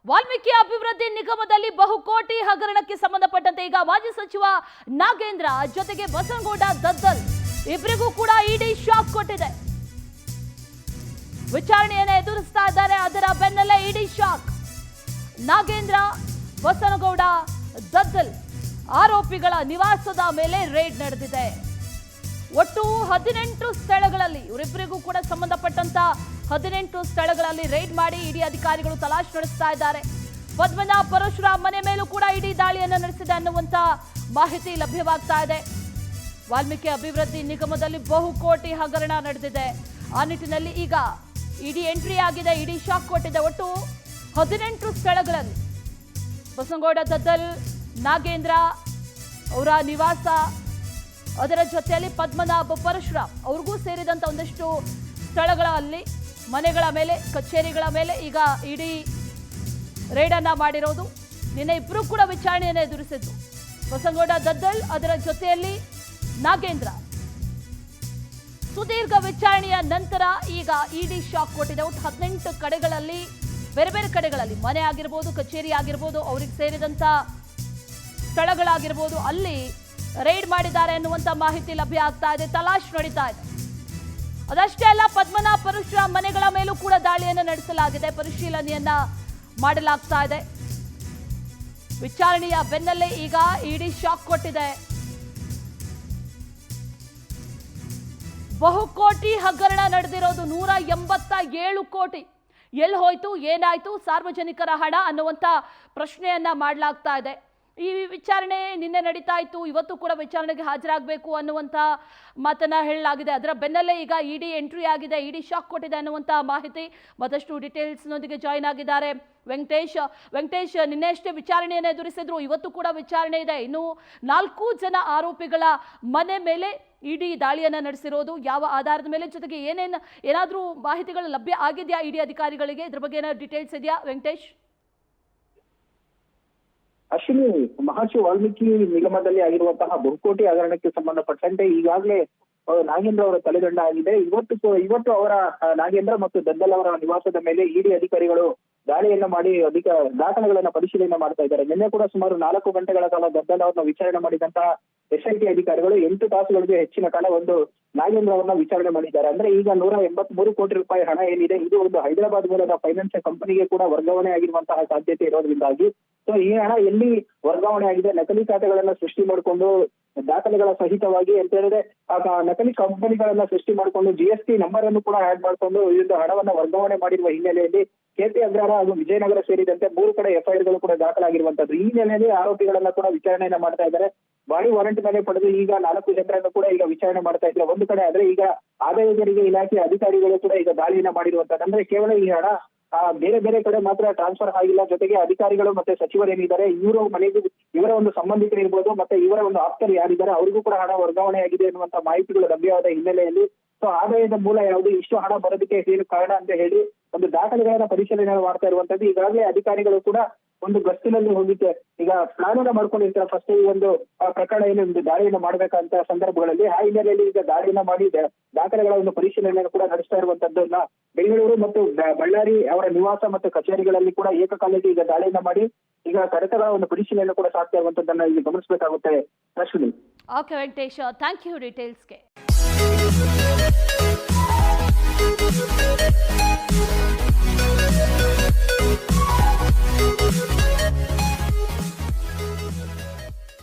ವಾಲ್ಮೀಕಿ ಅಭಿವೃದ್ಧಿ ನಿಗಮದಲ್ಲಿ ಬಹುಕೋಟಿ ಹಗರಣಕ್ಕೆ ಸಂಬಂಧಪಟ್ಟಂತೆ ಈಗ ಮಾಜಿ ಸಚಿವ ನಾಗೇಂದ್ರ ಜೊತೆಗೆ ಬಸನಗೌಡ ದದ್ದಲ್ ಇಬ್ಬರಿಗೂ ಕೂಡ ಇಡಿ ಶಾಕ್ ಕೊಟ್ಟಿದೆ. ವಿಚಾರಣೆಯನ್ನು ಎದುರಿಸ್ತಾ ಇದ್ದಾರೆ. ಅದರ ಬೆನ್ನಲ್ಲೇ ಇಡಿ ಶಾಕ್. ನಾಗೇಂದ್ರ, ಬಸನಗೌಡ ದದ್ದಲ್ ಆರೋಪಿಗಳ ನಿವಾಸದ ಮೇಲೆ ರೇಡ್ ನಡೆದಿದೆ. ಒಟ್ಟು 18 ಸ್ಥಳಗಳಲ್ಲಿ ಇವರಿಬ್ಬರಿಗೂ ಕೂಡ ಸಂಬಂಧಪಟ್ಟಂತ 18 ಸ್ಥಳಗಳಲ್ಲಿ ರೇಡ್ ಮಾಡಿ ಇಡಿ ಅಧಿಕಾರಿಗಳು ತಲಾಶ್ ನಡೆಸ್ತಾ ಇದ್ದಾರೆ. ಪದ್ಮನಾಭ ಪರಶುರಾಮ್ ಮನೆ ಮೇಲೂ ಕೂಡ ಇಡಿ ದಾಳಿಯನ್ನು ನಡೆಸಿದೆ ಅನ್ನುವಂತ ಮಾಹಿತಿ ಲಭ್ಯವಾಗ್ತಾ ಇದೆ. ವಾಲ್ಮೀಕಿ ಅಭಿವೃದ್ಧಿ ನಿಗಮದಲ್ಲಿ ಬಹುಕೋಟಿ ಹಗರಣ ನಡೆದಿದೆ. ಆ ನಿಟ್ಟಿನಲ್ಲಿ ಈಗ ಇಡಿ ಎಂಟ್ರಿ ಆಗಿದೆ. ಇಡಿ ಶಾಕ್ ಕೊಟ್ಟಿದೆ. ಒಟ್ಟು 18 ಸ್ಥಳಗಳಲ್ಲಿ ಬಸನಗೌಡ ದದ್ದಲ್, ನಾಗೇಂದ್ರ ಅವರ ನಿವಾಸ, ಅದರ ಜೊತೆಯಲ್ಲಿ ಪದ್ಮನಾಭ ಪರಶುರಾಮ್ ಅವ್ರಿಗೂ ಸೇರಿದಂತ ಒಂದಷ್ಟು ಸ್ಥಳಗಳಲ್ಲಿ, ಮನೆಗಳ ಮೇಲೆ, ಕಚೇರಿಗಳ ಮೇಲೆ ಈಗ ಇಡಿ ರೇಡನ್ನ ಮಾಡಿರೋದು. ನಿನ್ನೆ ಇಬ್ಬರು ಕೂಡ ವಿಚಾರಣೆಯನ್ನು ಎದುರಿಸಿದ್ದು. ಬಸನಗೌಡ ದದ್ದಲ್, ಅದರ ಜೊತೆಯಲ್ಲಿ ನಾಗೇಂದ್ರ. ಸುದೀರ್ಘ ವಿಚಾರಣೆಯ ನಂತರ ಈಗ ಇಡಿ ಶಾಕ್ ಕೊಟ್ಟಿದೆ. ಒಟ್ಟು 18 ಕಡೆಗಳಲ್ಲಿ, ಬೇರೆ ಬೇರೆ ಕಡೆಗಳಲ್ಲಿ, ಮನೆ ಆಗಿರ್ಬೋದು, ಕಚೇರಿ ಆಗಿರ್ಬೋದು, ಅವ್ರಿಗೆ ಸೇರಿದಂತ ಸ್ಥಳಗಳಾಗಿರ್ಬೋದು, ಅಲ್ಲಿ ರೈಡ್ ಮಾಡಿದ್ದಾರೆ ಎನ್ನುವಂತ ಮಾಹಿತಿ ಲಭ್ಯ ಆಗ್ತಾ ಇದೆ. ತಲಾಶ್ ನಡೀತಾ ಇದೆ. ಅದಷ್ಟೇ ಅಲ್ಲ, ಪದ್ಮನಾಭ ಪರಶುರಾಮ್ ಮನೆಗಳ ಮೇಲೂ ಕೂಡ ದಾಳಿಯನ್ನು ನಡೆಸಲಾಗಿದೆ. ಪರಿಶೀಲನೆಯನ್ನ ಮಾಡಲಾಗ್ತಾ ಇದೆ. ವಿಚಾರಣೆಯ ಬೆನ್ನಲ್ಲೇ ಈಗ ಇಡಿ ಶಾಕ್ ಕೊಟ್ಟಿದೆ. ಬಹುಕೋಟಿ ಹಗರಣ ನಡೆದಿರೋದು. 187 ಕೋಟಿ ಎಲ್ಲಿ ಹೋಯ್ತು, ಏನಾಯ್ತು, ಸಾರ್ವಜನಿಕರ ಹಣ ಅನ್ನುವಂತ ಪ್ರಶ್ನೆಯನ್ನ ಮಾಡಲಾಗ್ತಾ ಇದೆ. ಈ ವಿಚಾರಣೆ ನಿನ್ನೆ ನಡೀತಾ ಇತ್ತು, ಇವತ್ತು ಕೂಡ ವಿಚಾರಣೆಗೆ ಹಾಜರಾಗಬೇಕು ಅನ್ನುವಂಥ ಮಾತನ್ನ ಹೇಳಲಾಗಿದೆ. ಅದರ ಬೆನ್ನಲ್ಲೇ ಈಗ ಇಡಿ ಎಂಟ್ರಿ ಆಗಿದೆ, ಇಡಿ ಶಾಕ್ ಕೊಟ್ಟಿದೆ ಅನ್ನುವಂಥ ಮಾಹಿತಿ. ಮತ್ತಷ್ಟು ಡೀಟೇಲ್ಸ್ನೊಂದಿಗೆ ಜಾಯಿನ್ ಆಗಿದ್ದಾರೆ ವೆಂಕಟೇಶ್. ನಿನ್ನೆ ಅಷ್ಟೇ ವಿಚಾರಣೆಯನ್ನು ಎದುರಿಸಿದ್ರು, ಇವತ್ತು ಕೂಡ ವಿಚಾರಣೆ ಇದೆ. ಇನ್ನು 4 ಜನ ಆರೋಪಿಗಳ ಮನೆ ಮೇಲೆ ಇಡಿ ದಾಳಿಯನ್ನು ನಡೆಸಿರೋದು ಯಾವ ಆಧಾರದ ಮೇಲೆ, ಜೊತೆಗೆ ಏನಾದರೂ ಮಾಹಿತಿಗಳು ಲಭ್ಯ ಆಗಿದೆಯಾ ಇಡಿ ಅಧಿಕಾರಿಗಳಿಗೆ? ಇದ್ರ ಬಗ್ಗೆ ಏನಾದ್ರು ಡೀಟೇಲ್ಸ್ ಇದೆಯಾ ವೆಂಕಟೇಶ್? ಅಶ್ವಿನಿ, ಮಹರ್ಷಿ ವಾಲ್ಮೀಕಿ ನಿಗಮದಲ್ಲಿ ಆಗಿರುವಂತಹ ಬಹುಕೋಟಿ ಹಗರಣಕ್ಕೆ ಸಂಬಂಧಪಟ್ಟಂತೆ ಈಗಾಗಲೇ ನಾಗೇಂದ್ರ ಅವರ ತಲೆದಂಡ ಆಗಿದೆ. ಇವತ್ತು ಅವರ ನಾಗೇಂದ್ರ ಮತ್ತು ದದ್ದಲ್ ಅವರ ನಿವಾಸದ ಮೇಲೆ ಇಡಿ ಅಧಿಕಾರಿಗಳು ದಾಳಿಯನ್ನ ಮಾಡಿ ದಾಖಲೆಗಳನ್ನ ಪರಿಶೀಲನೆ ಮಾಡ್ತಾ ಇದ್ದಾರೆ. ನಿನ್ನೆ ಕೂಡ ಸುಮಾರು 4 ಗಂಟೆಗಳ ಕಾಲ ದದ್ದಲ್ ಅವರನ್ನ ವಿಚಾರಣೆ ಮಾಡಿದಂತಹ SIT ಅಧಿಕಾರಿಗಳು 8 ತಾಸುಗಳಿಗೆ ಹೆಚ್ಚಿನ ಕಾಲ ನಾಗೇಂದ್ರ ಅವರನ್ನ ವಿಚಾರಣೆ ಮಾಡಿದ್ದಾರೆ. ಅಂದ್ರೆ ಈಗ 183 ಕೋಟಿ ರೂಪಾಯಿ ಹಣ ಏನಿದೆ, ಇದು ಒಂದು ಹೈದರಾಬಾದ್ ಮೂಲದ ಫೈನಾನ್ಸ್ ಕಂಪನಿಗೆ ಕೂಡ ವರ್ಗಾವಣೆ ಆಗಿರುವಂತಹ ಸಾಧ್ಯತೆ ಇರೋದ್ರಿಂದಾಗಿ ಈ ಹಣ ಎಲ್ಲಿ ವರ್ಗಾವಣೆ ಆಗಿದೆ, ನಕಲಿ ಖಾತೆಗಳನ್ನ ಸೃಷ್ಟಿ ಮಾಡಿಕೊಂಡು ದಾಖಲೆಗಳ ಸಹಿತವಾಗಿ ಅಂತ ಹೇಳಿದ್ರೆ ನಕಲಿ ಕಂಪನಿಗಳನ್ನ ಸೃಷ್ಟಿ ಮಾಡಿಕೊಂಡು GST ನಂಬರ್ ಅನ್ನು ಕೂಡ ಆಡ್ ಮಾಡಿಕೊಂಡು ಈ ಹಣವನ್ನ ವರ್ಗಾವಣೆ ಮಾಡಿರುವ ಹಿನ್ನೆಲೆಯಲ್ಲಿ KP ಅಗ್ರಹಾರ ಹಾಗೂ ವಿಜಯನಗರ ಸೇರಿದಂತೆ 3 ಕಡೆ FIR ಗಳು ಕೂಡ ದಾಖಲಾಗಿರುವಂತದ್ದು. ಈ ಹಿನ್ನೆಲೆಯಲ್ಲಿ ಆರೋಪಿಗಳನ್ನ ಕೂಡ ವಿಚಾರಣೆಯನ್ನ ಮಾಡ್ತಾ ಇದ್ದಾರೆ. ಬಾಡಿ ವಾರೆಂಟ್ ಮೇಲೆ ಪಡೆದು ಈಗ 4 ಜನರನ್ನು ಕೂಡ ಈಗ ವಿಚಾರಣೆ ಮಾಡ್ತಾ ಇದ್ದಾರೆ ಒಂದು ಕಡೆ. ಆದ್ರೆ ಈಗ ಆದಾಯ ತೆರಿಗೆ ಇಲಾಖೆ ಅಧಿಕಾರಿಗಳು ಕೂಡ ಈಗ ದಾಳಿಯನ್ನ ಮಾಡಿರುವಂತದ್ದು. ಅಂದ್ರೆ ಕೇವಲ ಈ ಹಣ ಬೇರೆ ಬೇರೆ ಕಡೆ ಮಾತ್ರ ಟ್ರಾನ್ಸ್ಫರ್ ಆಗಿಲ್ಲ, ಜೊತೆಗೆ ಅಧಿಕಾರಿಗಳು ಮತ್ತೆ ಸಚಿವರೇನಿದ್ದಾರೆ ಇವರು ಮನೆಗೂ, ಇವರ ಒಂದು ಸಂಬಂಧಿಕರು ಇರ್ಬೋದು, ಮತ್ತೆ ಇವರ ಒಂದು ಆಪ್ತರು ಯಾರಿದ್ದಾರೆ ಅವರಿಗೂ ಕೂಡ ಹಣ ವರ್ಗಾವಣೆ ಆಗಿದೆ ಎನ್ನುವಂತ ಮಾಹಿತಿಗಳು ಲಭ್ಯವಾದ ಹಿನ್ನೆಲೆಯಲ್ಲಿ ಆದಾಯದ ಮೂಲ ಯಾವುದು, ಇಷ್ಟು ಹಣ ಬರೋದಕ್ಕೆ ಏನು ಕಾರಣ ಅಂತ ಹೇಳಿ ಒಂದು ದಾಖಲೆಗಳನ್ನ ಪರಿಶೀಲನೆ ಮಾಡ್ತಾ ಇರುವಂತದ್ದು. ಈಗಾಗಲೇ ಅಧಿಕಾರಿಗಳು ಕೂಡ ಒಂದು ಗಸ್ತಿನಲ್ಲಿ ಹೋಗಿದ್ದೆ ಈಗ ಪ್ಲಾನ್ ಅನ್ನ ಮಾಡ್ಕೊಂಡಿರ್ತಾರೆ. ಫಸ್ಟ್ ಈ ಒಂದು ಪ್ರಕರಣ ಏನು ಒಂದು ದಾಳಿಯನ್ನು ಮಾಡ್ಬೇಕಂತ ಸಂದರ್ಭಗಳಲ್ಲಿ ಆ ಹಿನ್ನೆಲೆಯಲ್ಲಿ ಈಗ ದಾಳಿಯನ್ನ ಮಾಡಿ ದಾಖಲೆಗಳ ಒಂದು ಪರಿಶೀಲನೆಯನ್ನು ಕೂಡ ನಡೆಸ್ತಾ ಇರುವಂತದ್ದನ್ನ ಬೆಂಗಳೂರು ಮತ್ತು ಬಳ್ಳಾರಿ ಅವರ ನಿವಾಸ ಮತ್ತು ಕಚೇರಿಗಳಲ್ಲಿ ಕೂಡ ಏಕಕಾಲಕ್ಕೆ ಈಗ ದಾಳಿಯನ್ನ ಮಾಡಿ ಈಗ ಕಡತಗಳ ಒಂದು ಪರಿಶೀಲನೆ ಕೂಡ ಸಾಕ್ತಾ ಇರುವಂತದ್ದನ್ನ ಇಲ್ಲಿ ಗಮನಿಸಬೇಕಾಗುತ್ತೆ. Ashwini. Okay Venkatesh, thank you ಡೀಟೇಲ್ಸ್ಗೆ.